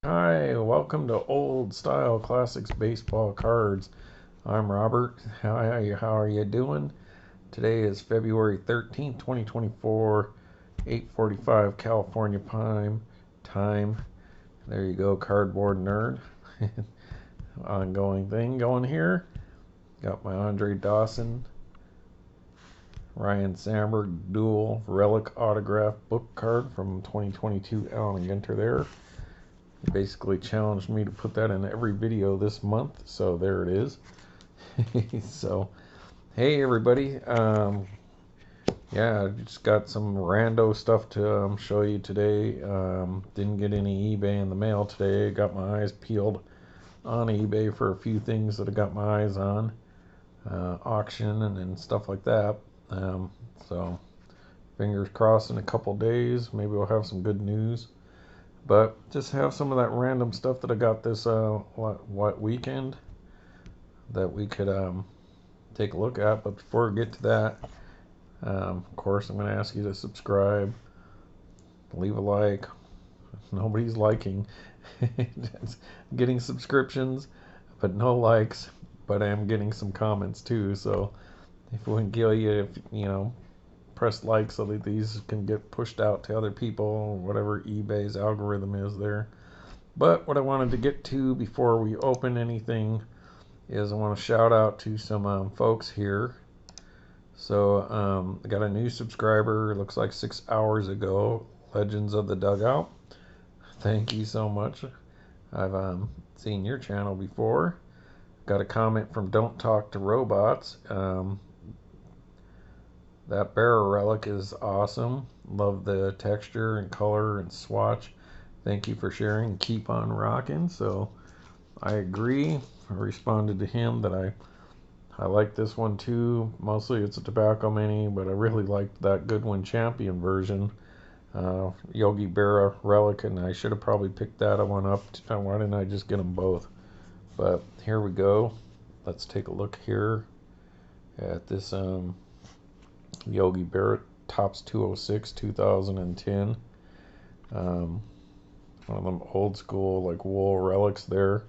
Hi, welcome to Old Style Classics Baseball Cards. I'm Robert. How are you doing? Today is February 13th, 2024, 8:45 California time. There you go, cardboard nerd. Ongoing thing going here. Got my Andre Dawson, Ryan Sandberg dual relic autograph book card from 2022 Allen Ginter there. He basically challenged me to put that in every video this month, so there it is. So, hey everybody, yeah, I just got some rando stuff to show you today. Didn't get any eBay in the mail today. Got my eyes peeled on eBay for a few things that I got my eyes on, auction and stuff like that. So, fingers crossed in a couple days, maybe we'll have some good news. But just have some of that random stuff that I got this what weekend that we could take a look at. But before we get to that, of course, I'm going to ask you to subscribe, leave a like. Nobody's liking. Getting subscriptions, but no likes. But I am getting some comments too. So if we can get you, press like so that these can get pushed out to other people, whatever eBay's algorithm is there. But what I wanted to get to before we open anything is I want to shout out to some folks here. So I got a new subscriber, looks like 6 hours ago, Legends of the Dugout. Thank you so much. I've seen your channel before. Got a comment from Don't Talk to Robots. That barrel relic is awesome. Love the texture and color and swatch. Thank you for sharing. Keep on rocking. So I agree. I responded to him that I like this one too. Mostly it's a Tobacco Mini, but I really liked that Goodwin Champion version. Yogi Berra relic, and I should have probably picked that one up. Why didn't I just get them both? But here we go. Let's take a look here at this Yogi Berra Topps 206 2010. One of them old school like wool relics there.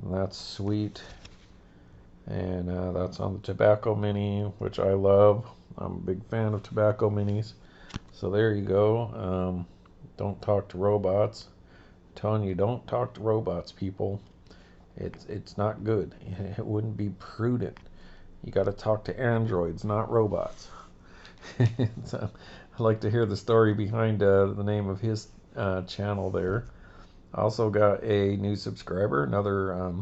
And that's sweet. And that's on the Tobacco Mini, which I love. I'm a big fan of Tobacco Minis. So there you go. Don't talk to robots. I'm telling you, don't talk to robots, people. It's not good. It wouldn't be prudent. You got to talk to androids, not robots. So, I'd like to hear the story behind the name of his channel there. I also got a new subscriber, another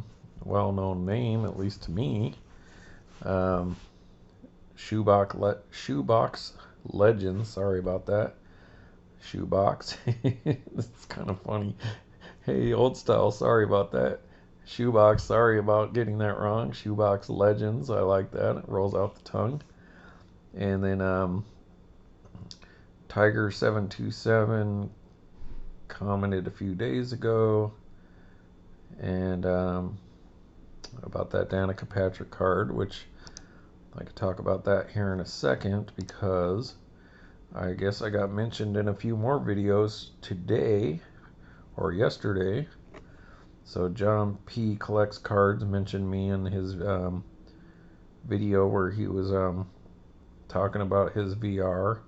well-known name, at least to me. Shoebox Legends. Sorry about that. Shoebox. This is kind of funny. Hey, old style. Sorry about that. Shoebox. Sorry about getting that wrong. Shoebox Legends. I like that. It rolls off the tongue. And then Tiger727 commented a few days ago and about that Danica Patrick card, which I could talk about that here in a second because I guess I got mentioned in a few more videos today or yesterday. So John P. Collects Cards mentioned me in his video where he was talking about his VR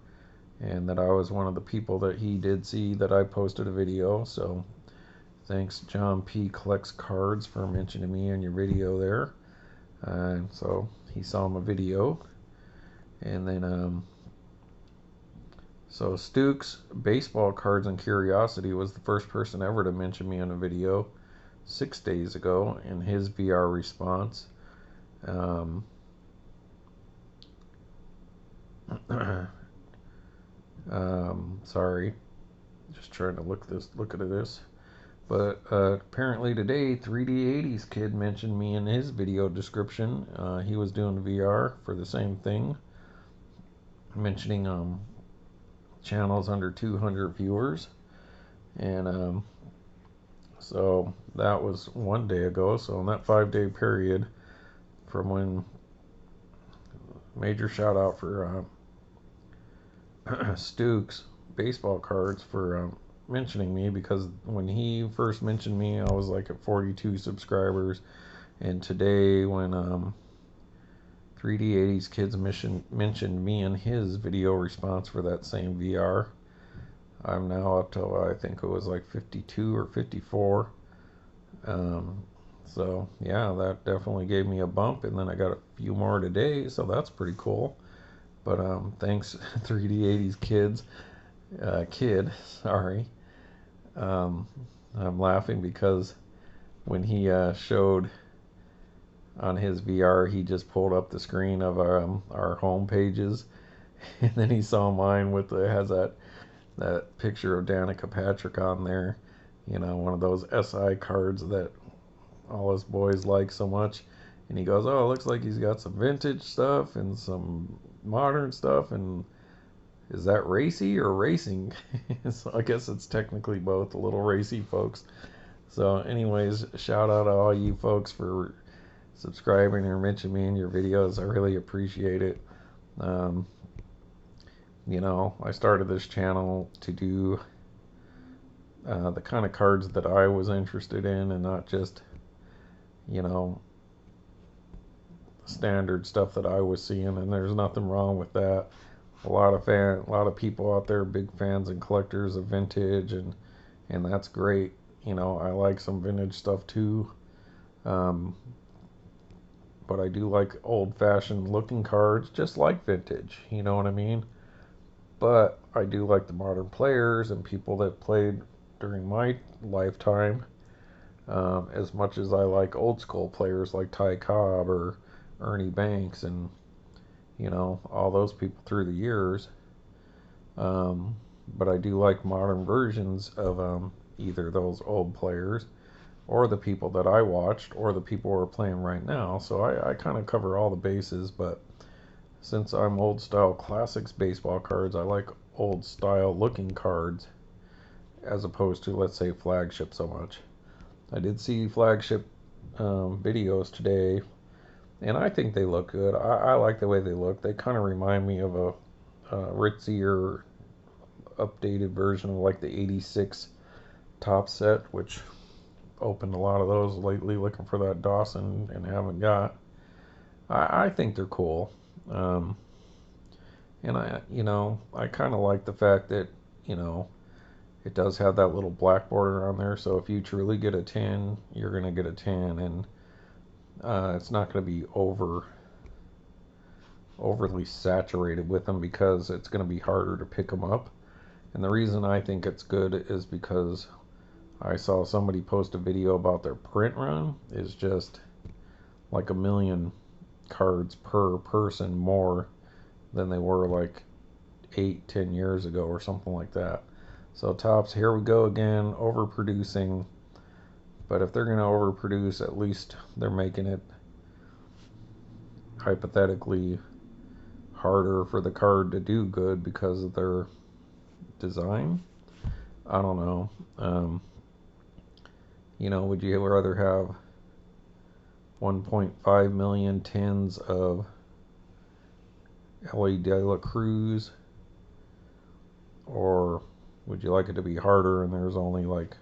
and that I was one of the people that he did see that I posted a video. So thanks John P. Collects Cards for mentioning me in your video there. So he saw my video. And then so Stukes Baseball Cards and Curiosity was the first person ever to mention me in a video 6 days ago in his VR response. Sorry, just trying to look at this. But apparently today, 3D80s Kid mentioned me in his video description. He was doing VR for the same thing, mentioning channels under 200 viewers. And so that was 1 day ago. So in that 5-day period from when, major shout out for Stukes Baseball Cards for mentioning me, because when he first mentioned me, I was like at 42 subscribers, and today when 3D80's Kids mentioned me in his video response for that same VR, I'm now up to, I think it was like 52 or 54. So yeah, that definitely gave me a bump, and then I got a few more today, so that's pretty cool. But thanks 3D80's kid, sorry. Um, I'm laughing because when he showed on his VR, he just pulled up the screen of our home pages, and then he saw mine with has that picture of Danica Patrick on there. You know, one of those SI cards that all us boys like so much. And he goes, "Oh, it looks like he's got some vintage stuff and some modern stuff, and is that racy or racing?" So I guess it's technically both, a little racy, folks. So anyways, shout out to all you folks for subscribing or mentioning me in your videos. I really appreciate it. Um, you know, I started this channel to do the kind of cards that I was interested in, and not just, you know, standard stuff that I was seeing. And there's nothing wrong with that. A lot of people out there, big fans and collectors of vintage, and that's great. You know, I like some vintage stuff too. Um, but I do like old-fashioned looking cards, just like vintage. You know what I mean? But I do like the modern players and people that played during my lifetime, as much as I like old school players like Ty Cobb or Ernie Banks, and you know, all those people through the years. But I do like modern versions of either those old players or the people that I watched or the people who are playing right now. So I kind of cover all the bases. But since I'm old style classics baseball cards, I like old style looking cards as opposed to, let's say, flagship so much. I did see flagship videos today, and I think they look good. I like the way they look. They kind of remind me of a ritzier, updated version of like the '86 top set, which opened a lot of those lately looking for that Dawson and haven't got. I think they're cool. Um, and I kind of like the fact that, you know, it does have that little black border on there. So if you truly get a 10, you're going to get a 10. And it's not going to be overly saturated with them, because it's going to be harder to pick them up. And the reason I think it's good is because I saw somebody post a video about their print run is just like a million cards per person more than they were like 8-10 years ago or something like that. So Topps, here we go again, overproducing. But if they're going to overproduce, at least they're making it hypothetically harder for the card to do good because of their design. I don't know. You know, would you rather have 1.5 million tins of Ellie De La Cruz, or would you like it to be harder and there's only like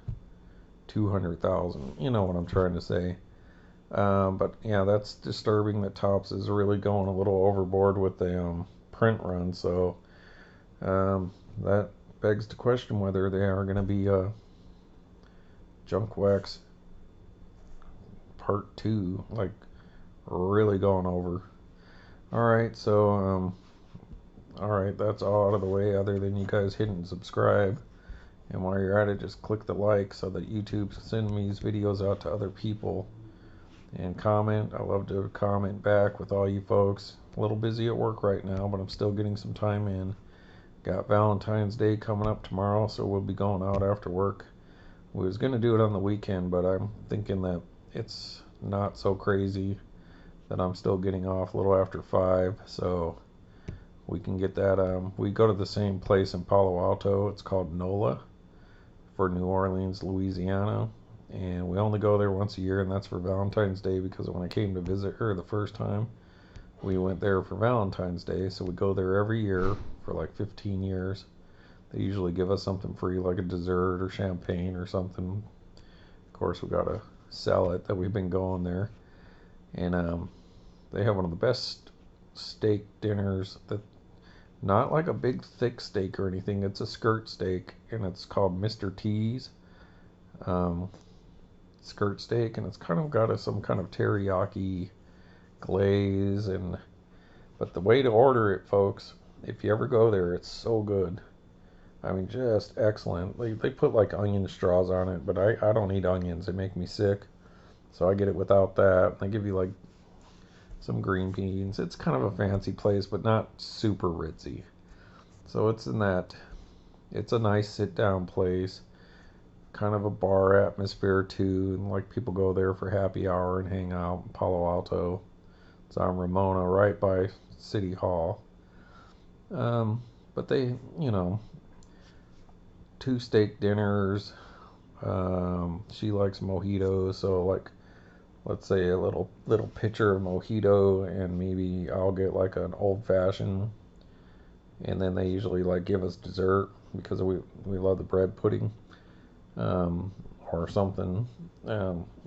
200,000? You know what I'm trying to say. But yeah, that's disturbing that Topps is really going a little overboard with the print run. So that begs to question whether they are going to be Junk Wax Part 2, like really going over. Alright, so alright, that's all out of the way, other than you guys hitting subscribe. And while you're at it, just click the like so that YouTube sends these videos out to other people. And comment. I love to comment back with all you folks. A little busy at work right now, but I'm still getting some time in. Got Valentine's Day coming up tomorrow, so we'll be going out after work. We was going to do it on the weekend, but I'm thinking that it's not so crazy that I'm still getting off a little after 5, so we can get that. We go to the same place in Palo Alto. It's called NOLA for New Orleans, Louisiana. And we only go there once a year, and that's for Valentine's Day, because when I came to visit her the first time, we went there for Valentine's Day. So we go there every year for like 15 years. They usually give us something free, like a dessert or champagne or something. Of course, we gotta sell it that we've been going there. And they have one of the best steak dinners. That not like a big thick steak or anything. It's a skirt steak, and it's called Mr. T's skirt steak, and it's kind of got some kind of teriyaki glaze. And but the way to order it, folks, if you ever go there, it's so good. I mean, just excellent. They put like onion straws on it, but I don't eat onions. They make me sick. So I get it without that. They give you like some green beans. It's kind of a fancy place, but not super ritzy. So it's it's a nice sit down place. Kind of a bar atmosphere too. And like people go there for happy hour and hang out in Palo Alto. It's on Ramona, right by City Hall. But they, 2 steak dinners. She likes mojitos, so like let's say a little pitcher of mojito, and maybe I'll get like an old fashioned, and then they usually like give us dessert because we love the bread pudding, or something.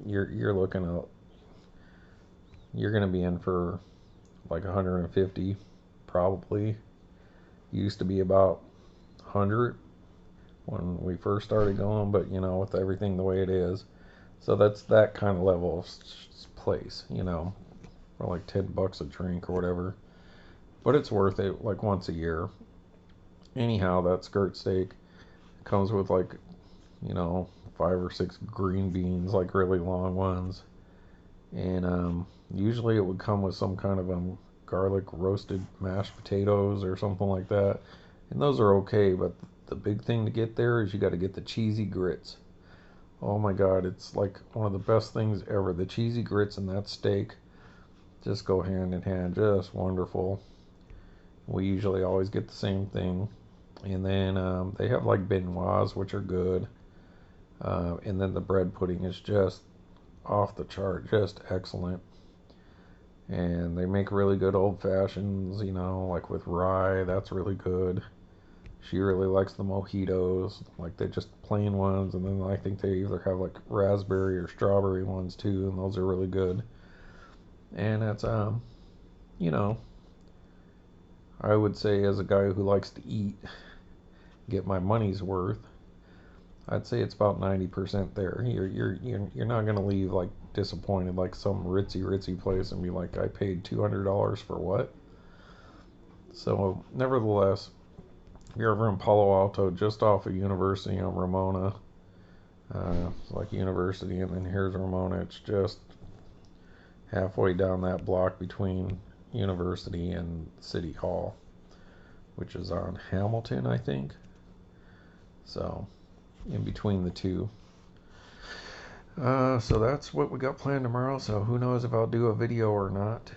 You're gonna be in for like 150 probably. Used to be about 100 when we first started going, but with everything the way it is, so that's that kind of level of place, for like $10 a drink or whatever. But it's worth it, like once a year. Anyhow, that skirt steak comes with like 5 or 6 green beans, like really long ones, and usually it would come with some kind of garlic roasted mashed potatoes or something like that, and those are okay. But the big thing to get there is you got to get the cheesy grits. Oh my God, it's like one of the best things ever. The cheesy grits and that steak just go hand in hand, just wonderful. We usually always get the same thing. And then they have like benoits, which are good. And then the bread pudding is just off the chart, just excellent. And they make really good old fashions, like with rye, that's really good. She really likes the mojitos, like they just plain ones, and then I think they either have like raspberry or strawberry ones too, and those are really good. And it's you know, I would say as a guy who likes to eat, get my money's worth. I'd say it's about 90% there. You're not gonna leave like disappointed like some ritzy place and be like, I paid $200 for what? So nevertheless, if you're ever in Palo Alto, just off of University on Ramona, it's like University, and then here's Ramona. It's just halfway down that block between University and City Hall, which is on Hamilton, I think. So, in between the two. So that's what we got planned tomorrow. So who knows if I'll do a video or not.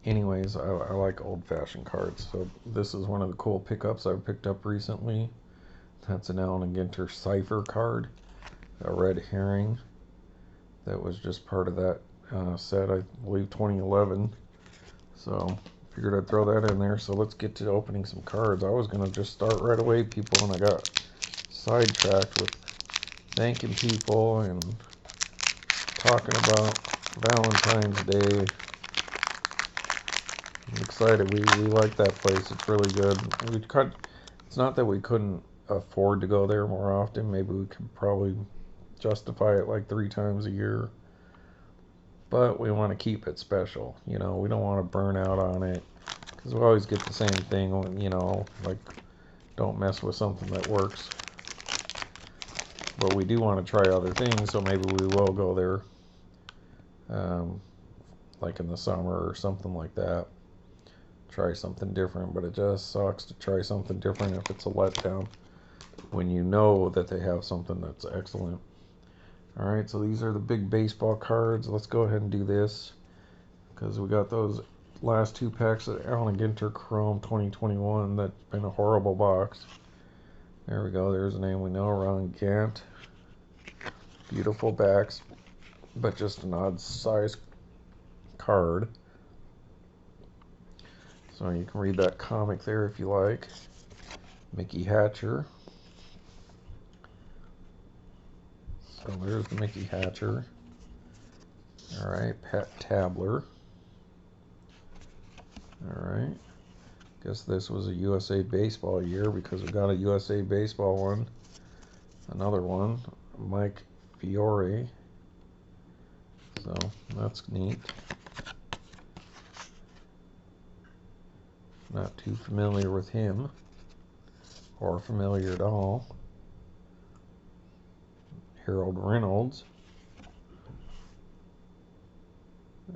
Anyways, I like old-fashioned cards. So this is one of the cool pickups I've picked up recently. That's an Allen & Ginter Cipher card, a red herring. That was just part of that set, I believe 2011. So figured I'd throw that in there. So let's get to opening some cards. I was gonna just start right away, people, and I got sidetracked with thanking people and talking about Valentine's Day. I'm excited. We like that place. It's really good. It's not that we couldn't afford to go there more often. Maybe we could probably justify it like 3 times a year. But we want to keep it special. We don't want to burn out on it, because we always get the same thing. Like don't mess with something that works. But we do want to try other things, so maybe we will go there, like in the summer or something like that. Try something different, but it just sucks to try something different if it's a letdown when you know that they have something that's excellent. Alright, so these are the big baseball cards. Let's go ahead and do this, because we got those last 2 packs of Allen & Ginter Chrome 2021. That's been a horrible box. There we go. There's a name we know, Ron Gant. Beautiful backs, but just an odd size card. So you can read that comic there if you like. Mickey Hatcher. So there's the Mickey Hatcher. Alright, Pat Tabler. Alright. Guess this was a USA Baseball year because we got a USA Baseball one. Another one. Mike Fiore. So that's neat. Not too familiar with him. Or familiar at all. Harold Reynolds.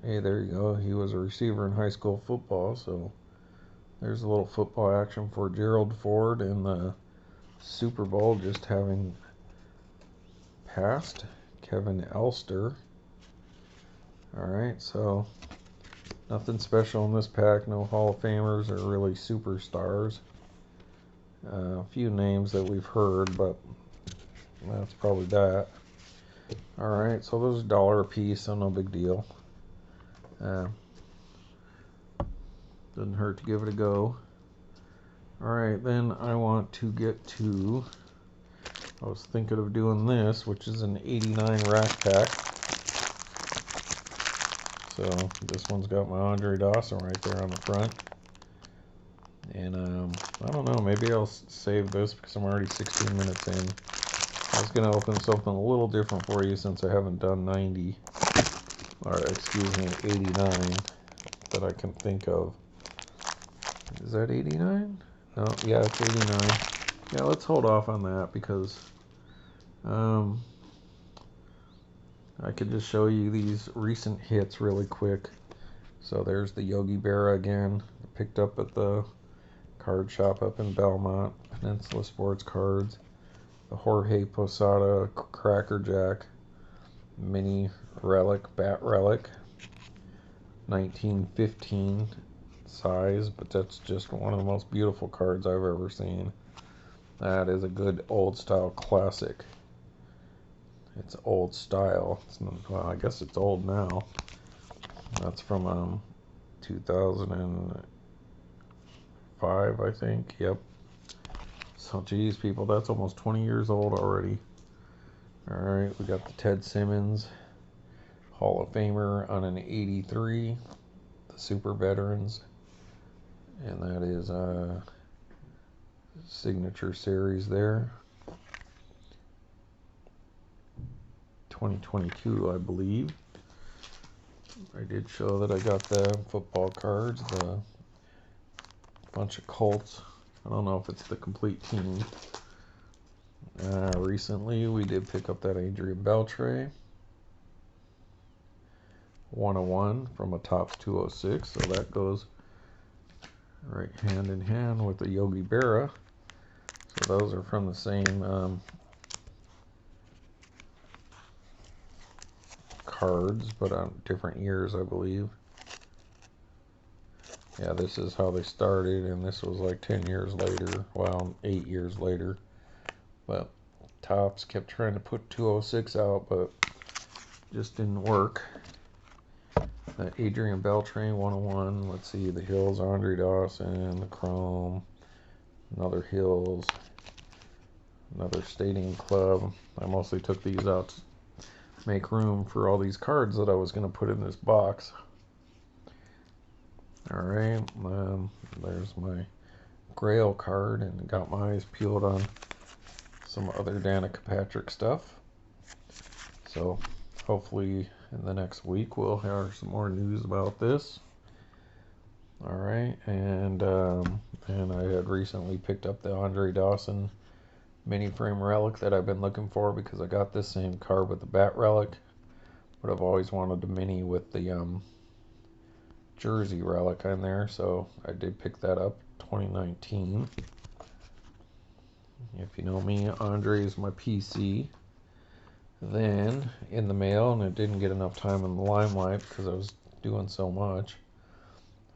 Hey, there you go. He was a receiver in high school football, so there's a little football action for Gerald Ford in the Super Bowl just having passed. Kevin Elster. Alright, so nothing special in this pack. No Hall of Famers or really superstars. A few names that we've heard, but that's probably that. Alright, so those are $1 a piece, so no big deal. Doesn't hurt to give it a go. Alright, then I want to get to, I was thinking of doing this, which is an 89 rack pack. So this one's got my Andre Dawson right there on the front. And I don't know, maybe I'll save this because I'm already 16 minutes in. I was going to open something a little different for you since I haven't done 90, or excuse me, 89 that I can think of. Is that 89? No, yeah, it's 89. Yeah, let's hold off on that because I could just show you these recent hits really quick. So there's the Yogi Berra again, picked up at the card shop up in Belmont, Peninsula Sports Cards. The Jorge Posada Cracker Jack mini relic, bat relic, 1915 size, but that's just one of the most beautiful cards I've ever seen. That is a good old style classic. It's old style. Well, I guess it's old now. That's from 2005, I think. Yep. So, geez, people, that's almost 20 years old already. Alright, we got the Ted Simmons Hall of Famer on an 83. The Super Veterans. And that is signature series there. 2022, I believe. I did show that I got the football cards, the bunch of Colts. I don't know if it's the complete team. Recently, we did pick up that Adrian Beltre. 101 from a Topps 206, so that goes right hand in hand with the Yogi Berra. So those are from the same cards, but on different years, I believe. Yeah, this is how they started, and this was like 10 years later. Well, 8 years later. But Topps kept trying to put 206 out, but just didn't work. That Adrian Beltre 101. Let's see, the Hills, Andre Dawson, the Chrome, another Hills, another Stadium Club. I mostly took these out to make room for all these cards that I was going to put in this box. Alright, there's my Grail card, and got my eyes peeled on some other Danica Patrick stuff. So hopefully in the next week we'll have some more news about this. Alright, and I had recently picked up the Andre Dawson mini frame relic that I've been looking for because I got this same card with the bat relic, but I've always wanted the mini with the jersey relic on there, so I did pick that up. 2019. If you know me, Andre is my PC. Then in the mail, and it didn't get enough time in the limelight because I was doing so much,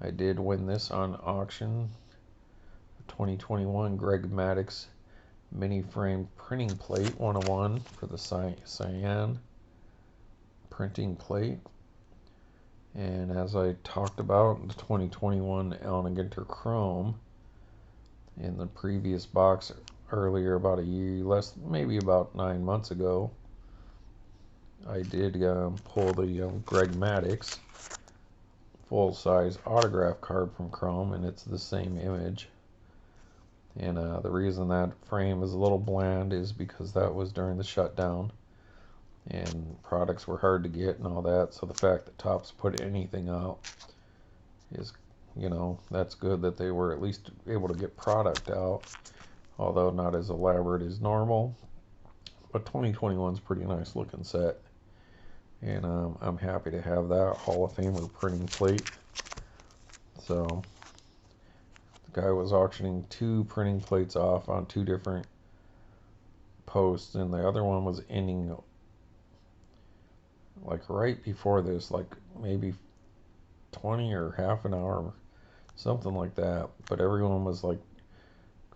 I did win this on auction. 2021 Greg Maddux mini frame printing plate 101 for the cyan printing plate. And as I talked about, the 2021 A&G Chrome in the previous box earlier, about a year, maybe about 9 months ago, I did pull the Greg Maddux full-size autograph card from Chrome, and it's the same image. And the reason that frame is a little bland is because that was during the shutdown, and products were hard to get and all that. So the fact that Topps put anything out is, that's good that they were at least able to get product out, although not as elaborate as normal. But 2021 is pretty nice looking set, and I'm happy to have that Hall of Famer printing plate. So the guy was auctioning 2 printing plates off on 2 different posts, and the other one was ending like right before this, like maybe 20 or half an hour, something like that. But everyone was like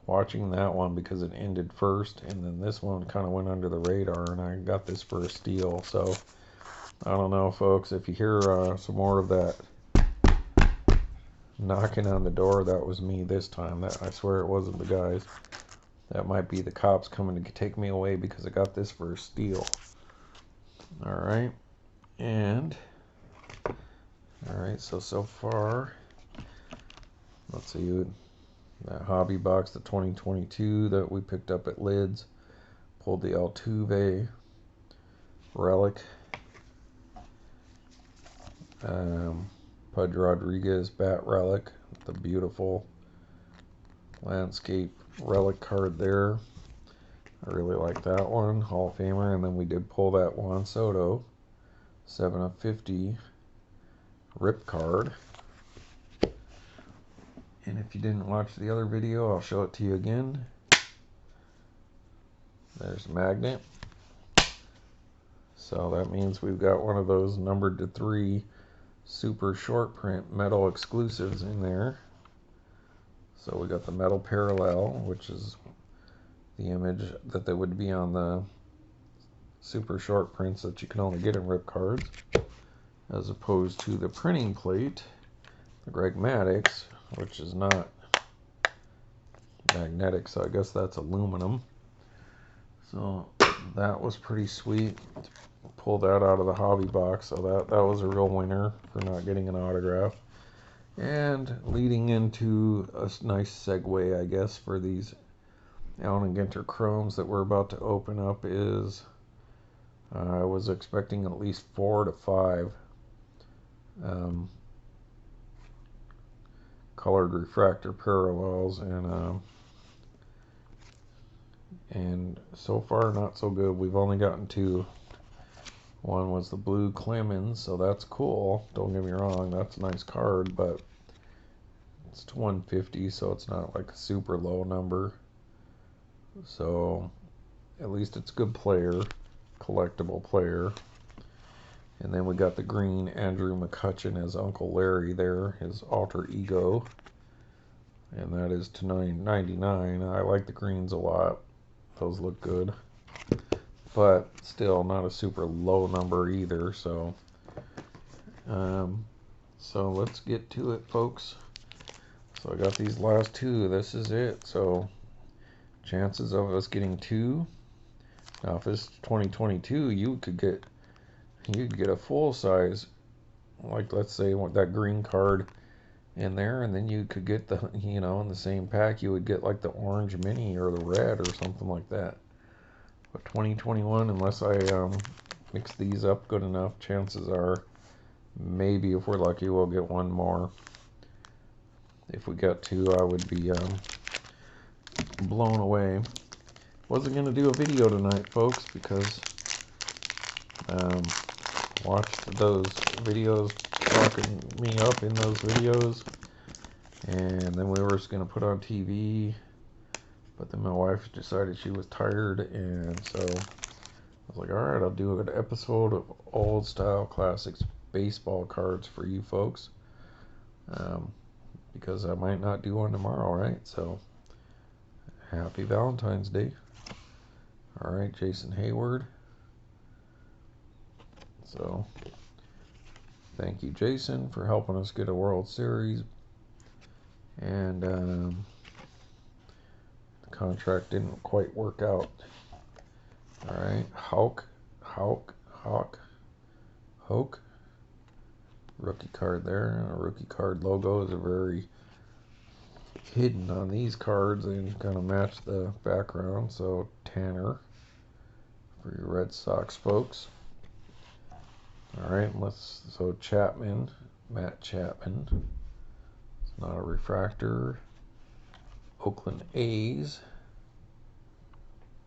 watching that one because it ended first, and then this one kind of went under the radar, and I got this for a steal. So I don't know, folks, if you hear some more of that knocking on the door, that was me this time. That, I swear it wasn't the guys. That might be the cops coming to take me away because I got this for a steal. Alright, and alright, so far, let's see, that hobby box, the 2022 that we picked up at Lids, pulled the Altuve relic, Pudge Rodriguez bat relic, the beautiful landscape relic card there. I really like that one, Hall of Famer. And then we did pull that Juan Soto 7 of 50 rip card. And if you didn't watch the other video, I'll show it to you again. There's a magnet. So that means we've got one of those numbered to 3 super short print metal exclusives in there. So we got the metal parallel, which is the image that they would be on the super short prints that you can only get in rip cards, as opposed to the printing plate, the Greg Maddux, which is not magnetic, so I guess that's aluminum. So that was pretty sweet. Pull that out of the hobby box, so that was a real winner for not getting an autograph. And leading into a nice segue, I guess, for these A&G Chromes that we're about to open up is I was expecting at least 4 to 5 colored refractor parallels, and so far not so good. We've only gotten 2. One was the blue Clemens, so that's cool. Don't get me wrong, that's a nice card, but it's to 150, so it's not like a super low number. So at least it's a good player, collectible player. And then we got the green Andrew McCutchen as Uncle Larry there, his alter ego. And that is to $9.99. I like the greens a lot. Those look good. But still not a super low number either. So let's get to it, folks. So I got these last 2. This is it. So chances of us getting 2. Now if it's 2022, you could get a full size, like let's say that green card in there, and then you could get the, in the same pack you would get like the orange mini or the red or something like that. But 2021, unless I mix these up good enough, chances are maybe if we're lucky we'll get one more. If we got 2, I would be blown away. Wasn't going to do a video tonight, folks, because watched those videos talking me up in those videos, and then we were just going to put on TV, but then my wife decided she was tired, and so I was like, alright, I'll do an episode of old style classics baseball cards for you folks, because I might not do one tomorrow, right? So happy Valentine's Day. Alright, Jason Hayward. So Thank you, Jason, for helping us get a World Series. And the contract didn't quite work out. All right, Hawk. Rookie card there. A rookie card logo is very hidden on these cards and kind of match the background. So Tanner for your Red Sox folks. All right, so Chapman, Matt Chapman. It's not a refractor. Oakland A's.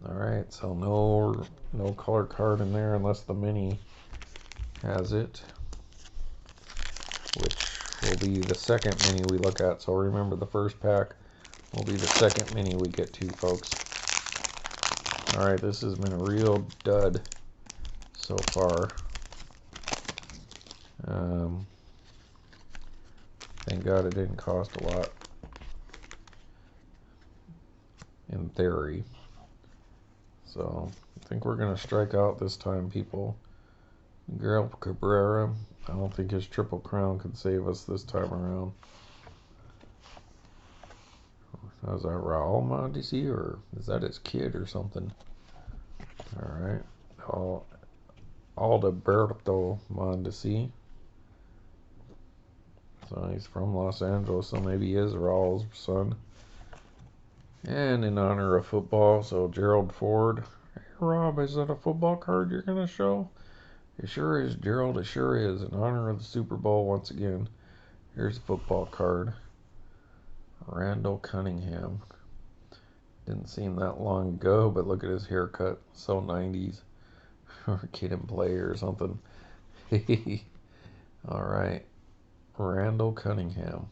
All right, so no color card in there unless the mini has it, which will be the second mini we look at. So remember, the first pack will be the second mini we get to, folks. All right, this has been a real dud so far. Thank God it didn't cost a lot, in theory. So I think we're going to strike out this time, people. Miguel Cabrera, I don't think his Triple Crown could save us this time around. Was that Raul Mondesi, or is that his kid or something? All right. Alberto Mondesi. So he's from Los Angeles, so maybe he is Raul's son. And in honor of football, so Gerald Ford. Hey, Rob, is that a football card you're going to show? It sure is, Gerald. It sure is. In honor of the Super Bowl once again. Here's a football card. Randall Cunningham. Didn't seem that long ago, but look at his haircut. So 90s. Or Kid and Play or something. Alright. Randall Cunningham.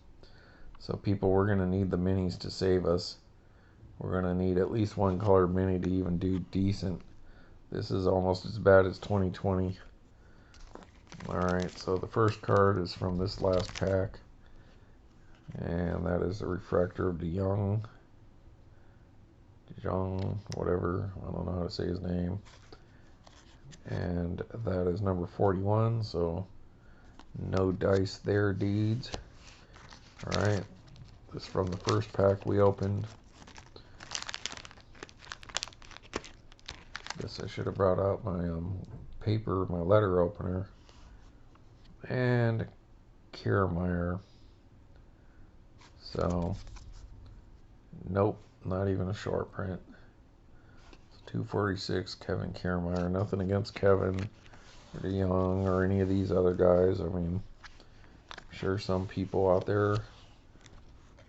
So people, we're going to need the minis to save us. We're going to need at least one colored mini to even do decent. This is almost as bad as 2020. Alright, so the first card is from this last pack. And that is the refractor of DeJong, whatever. I don't know how to say his name. And that is number 41, so no dice there, dudes. Alright, this is from the first pack we opened. Guess I should have brought out my paper, my letter opener. And Kiermaier. So, nope, not even a short print. It's 246, Kevin Kiermaier. Nothing against Kevin or DeJong or any of these other guys. I mean, I'm sure some people out there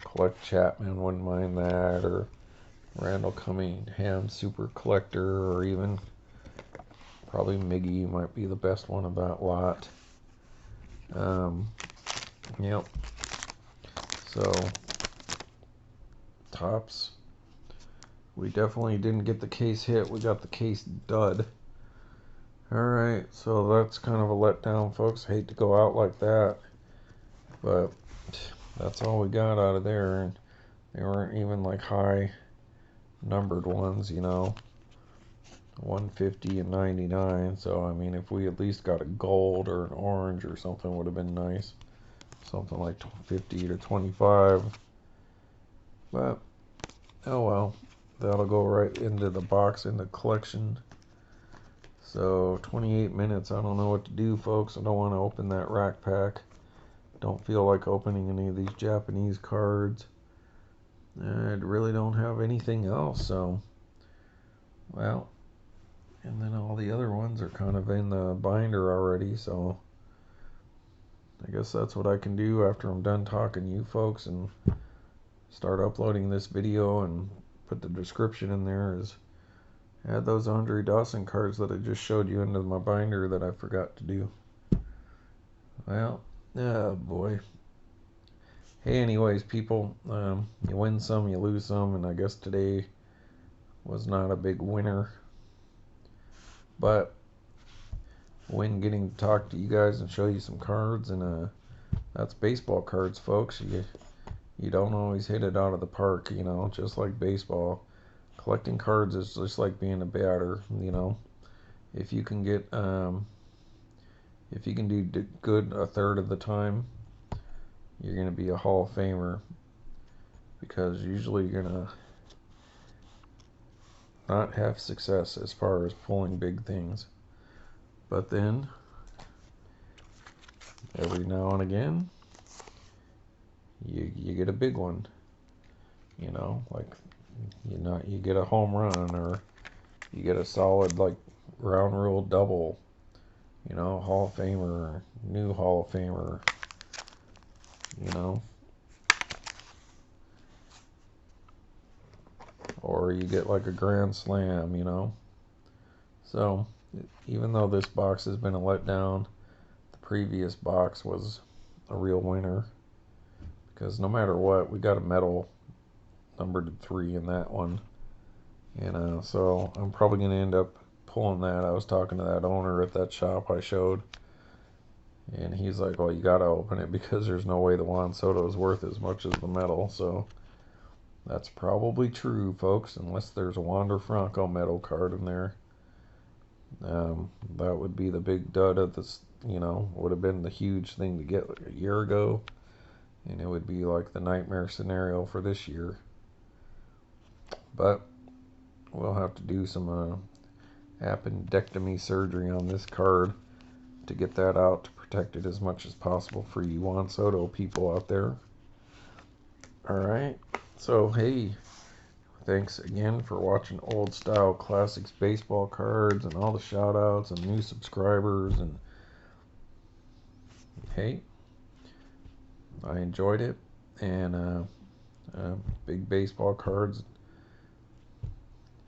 collect Chapman, wouldn't mind that, or Randall Cunningham Super Collector, or even probably Miggy might be the best one of that lot. Yep. So, Topps. We definitely didn't get the case hit. We got the case dud. Alright, so that's kind of a letdown, folks. Hate to go out like that. But that's all we got out of there. And they weren't even like high numbered ones, you know. 150 and 99. So, I mean, if we at least got a gold or an orange or something, would have been nice. Something like 50 to 25. But, oh well. That'll go right into the box, in the collection. So, 28 minutes. I don't know what to do, folks. I don't want to open that rack pack. Don't feel like opening any of these Japanese cards. I really don't have anything else, so, well, and then all the other ones are kind of in the binder already, so I guess that's what I can do after I'm done talking to you folks and start uploading this video and put the description in there, is add those Andre Dawson cards that I just showed you into my binder that I forgot to do. Well, oh boy. Hey, anyways, people, you win some, you lose some, and I guess today was not a big winner. But win getting to talk to you guys and show you some cards, and that's baseball cards, folks. You don't always hit it out of the park, you know, just like baseball. Collecting cards is just like being a batter, you know. If you can get if you can do good a third of the time, you're going to be a Hall of Famer, because usually you're going to not have success as far as pulling big things. But then, every now and again, you get a big one. You know, like you get a home run, or you get a solid like round rule double. You know, Hall of Famer, new Hall of Famer. You know, or you get like a grand slam. You know, so even though this box has been a letdown, the previous box was a real winner, because no matter what, we got a medal numbered 3 in that one. And so I'm probably going to end up pulling that. I was talking to that owner at that shop I showed, and he's like, well, you got to open it, because there's no way the Juan Soto is worth as much as the medal. So that's probably true, folks, unless there's a Wander Franco medal card in there. That would be the big dud of this, you know, would have been the huge thing to get like a year ago, and it would be like the nightmare scenario for this year. But we'll have to do some appendectomy surgery on this card to get that out, to protect it as much as possible for you Juan Soto people out there. Alright, so hey, thanks again for watching Old Style Classics baseball cards, and all the shout outs and new subscribers. And hey, I enjoyed it. And big baseball cards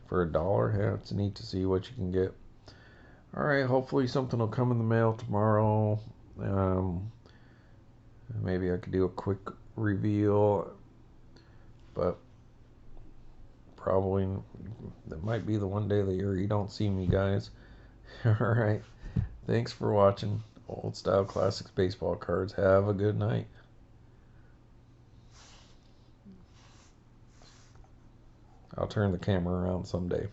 for $1. Yeah, it's neat to see what you can get. Alright, hopefully something will come in the mail tomorrow. Maybe I could do a quick reveal, but probably that might be the one day of the year you don't see me, guys. Alright, thanks for watching Old Style Classics baseball cards. Have a good night. I'll turn the camera around someday.